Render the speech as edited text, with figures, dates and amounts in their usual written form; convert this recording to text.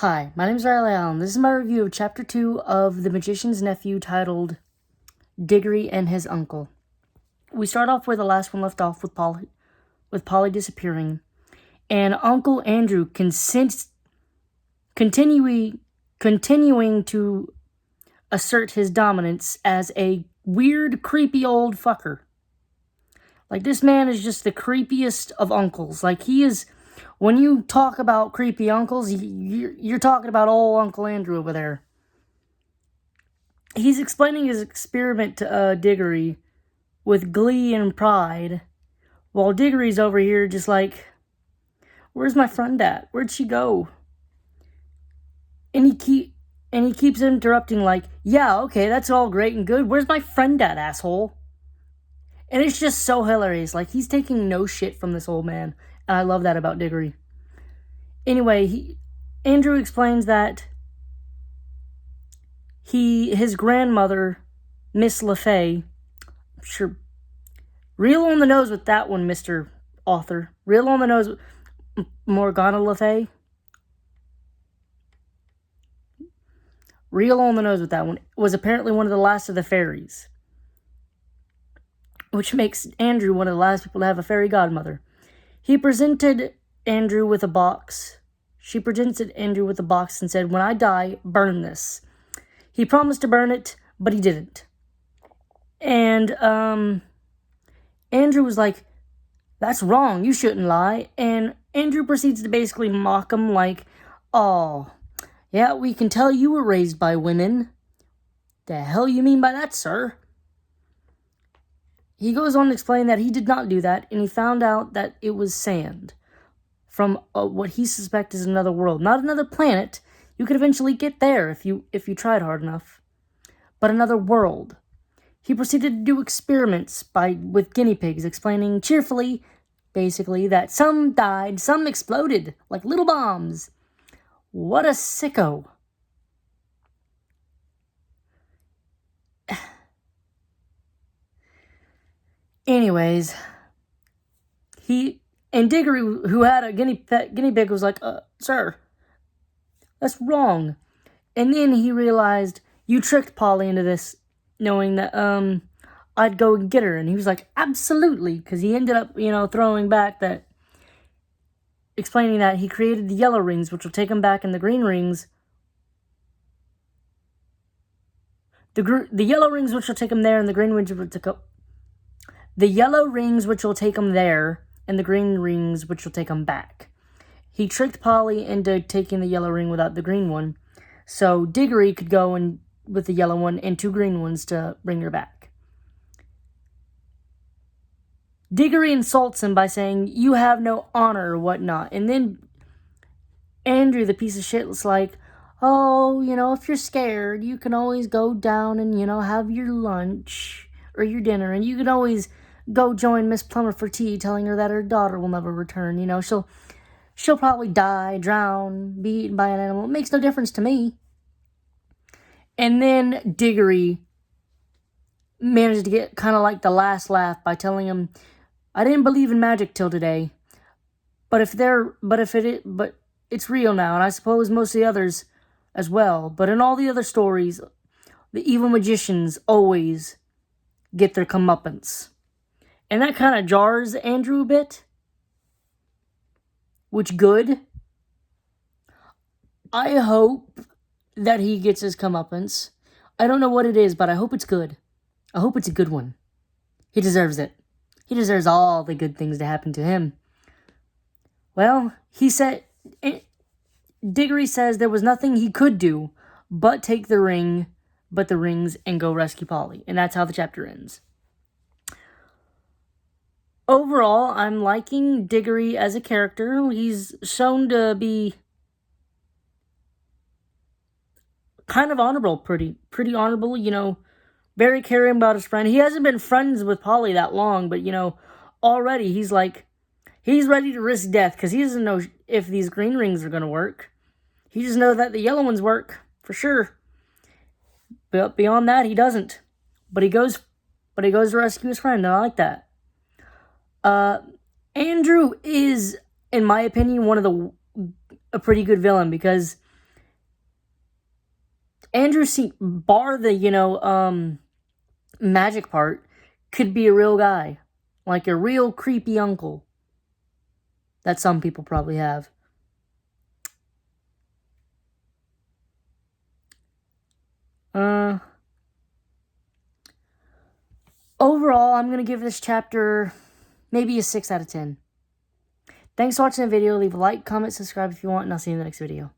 Hi, my name is Riley Allen. This is my review of Chapter 2 of The Magician's Nephew, titled Digory and His Uncle. We start off where the last one left off, with Polly disappearing, and Uncle Andrew continuing to assert his dominance as a weird, creepy old fucker. Like, this man is just the creepiest of uncles. Like, he is... When you talk about creepy uncles, you're talking about old Uncle Andrew over there. He's explaining his experiment to Digory with glee and pride, while Digory's over here just like, where's my friend at? Where'd she go? And he keeps interrupting like, yeah, okay, that's all great and good. Where's my friend at, asshole? And it's just so hilarious. Like, he's taking no shit from this old man. And I love that about Digory. Anyway, Andrew explains that his grandmother, Miss LaFay, sure, real on the nose with that one, Mr. Author. Real on the nose with Morgana LaFay. Real on the nose with that one. Was apparently one of the last of the fairies, which makes Andrew one of the last people to have a fairy godmother. He presented Andrew with a box. She presented Andrew with a box and said, when I die, burn this. He promised to burn it, but he didn't. And Andrew was like, that's wrong, you shouldn't lie. And Andrew proceeds to basically mock him like, oh, yeah, we can tell you were raised by women. The hell you mean by that, sir? He goes on to explain that he did not do that, and he found out that it was sand from what he suspects is another world. Not another planet. You could eventually get there if you tried hard enough. But another world. He proceeded to do experiments with guinea pigs, explaining cheerfully, basically, that some died, some exploded, like little bombs. What a sicko. Anyways, Digory, who had a guinea pig, was like, sir, that's wrong. And then he realized, you tricked Polly into this, knowing that, I'd go and get her. And he was like, absolutely, because he ended up, throwing back that, explaining that he created the yellow rings, which will take him back, and the green rings, the yellow rings, which will take him there, and the green rings, which will take up. The yellow rings, which will take him there, and the green rings, which will take him back. He tricked Polly into taking the yellow ring without the green one, so Digory could go with the yellow one and 2 green ones to bring her back. Digory insults him by saying, you have no honor or whatnot, and then Andrew, the piece of shit, was like, oh, if you're scared, you can always go down and, have your lunch or your dinner, and you can always go join Miss Plummer for tea, telling her that her daughter will never return. She'll probably die, drown, be eaten by an animal. It makes no difference to me. And then Digory managed to get kind of like the last laugh by telling him, I didn't believe in magic till today, but it's real now, and I suppose most of the others as well. But in all the other stories, the evil magicians always get their comeuppance. And that kind of jars Andrew a bit. Which, good. I hope that he gets his comeuppance. I don't know what it is, but I hope it's good. I hope it's a good one. He deserves it. He deserves all the good things to happen to him. Well, Digory says there was nothing he could do but take the rings, and go rescue Polly. And that's how the chapter ends. Overall, I'm liking Digory as a character. He's shown to be kind of honorable, pretty honorable, very caring about his friend. He hasn't been friends with Polly that long, but, already he's ready to risk death, because he doesn't know if these green rings are going to work. He just knows that the yellow ones work, for sure. But beyond that, he doesn't. But he goes to rescue his friend, and I like that. Andrew is, in my opinion, a pretty good villain, because Andrew bar the, magic part, could be a real guy. Like a real creepy uncle. That some people probably have. Overall, I'm going to give this chapter maybe a 6 out of 10. Thanks for watching the video. Leave a like, comment, subscribe if you want, and I'll see you in the next video.